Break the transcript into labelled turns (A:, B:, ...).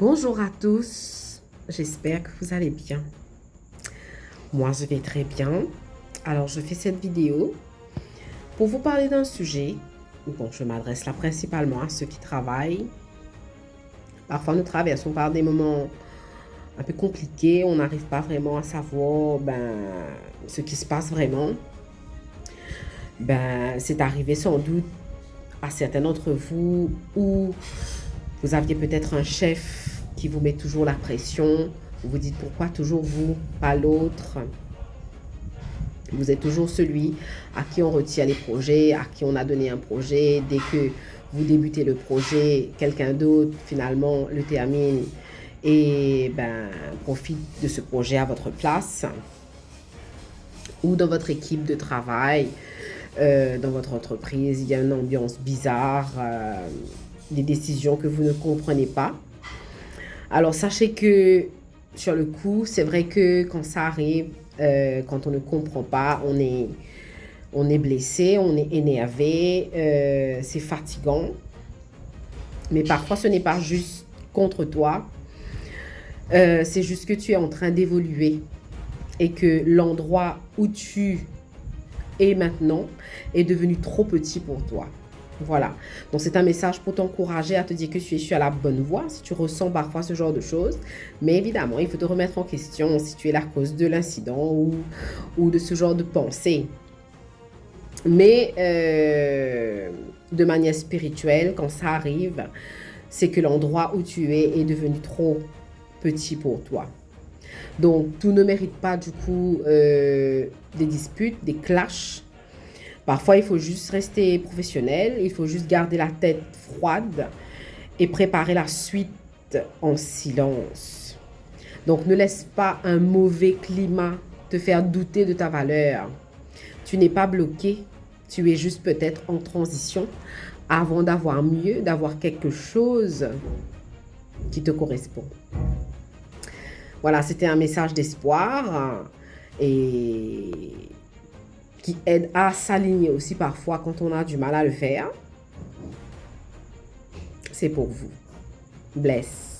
A: Bonjour à tous, j'espère que vous allez bien. Moi, je vais très bien. Alors, je fais cette vidéo pour vous parler d'un sujet. Bon, je m'adresse là principalement à ceux qui travaillent. Parfois, nous traversons par des moments un peu compliqués. On n'arrive pas vraiment à savoir ce qui se passe vraiment. C'est arrivé sans doute à certains d'entre vous où vous aviez peut-être un chef qui vous met toujours la pression. Vous vous dites pourquoi toujours vous, pas l'autre. Vous êtes toujours celui à qui on retient les projets, à qui on a donné un projet. Dès que vous débutez le projet, quelqu'un d'autre finalement le termine et profite de ce projet à votre place. Ou dans votre équipe de travail, dans votre entreprise, il y a une ambiance bizarre, des décisions que vous ne comprenez pas. Alors sachez que sur le coup, c'est vrai que quand ça arrive, quand on ne comprend pas, on est blessé, on est énervé, c'est fatigant. Mais parfois, ce n'est pas juste contre toi, c'est juste que tu es en train d'évoluer et que l'endroit où tu es maintenant est devenu trop petit pour toi. Voilà, donc c'est un message pour t'encourager à te dire que tu es sur la bonne voie si tu ressens parfois ce genre de choses. Mais évidemment, il faut te remettre en question si tu es la cause de l'incident ou de ce genre de pensée. Mais de manière spirituelle, quand ça arrive, c'est que l'endroit où tu es devenu trop petit pour toi. Donc, tout ne mérite pas du coup des disputes, des clashs. Parfois, il faut juste rester professionnel, il faut juste garder la tête froide et préparer la suite en silence. Donc, ne laisse pas un mauvais climat te faire douter de ta valeur. Tu n'es pas bloqué, tu es juste peut-être en transition avant d'avoir mieux, d'avoir quelque chose qui te correspond. Voilà, c'était un message d'espoir et qui aide à s'aligner aussi parfois quand on a du mal à le faire. C'est pour vous. Bless.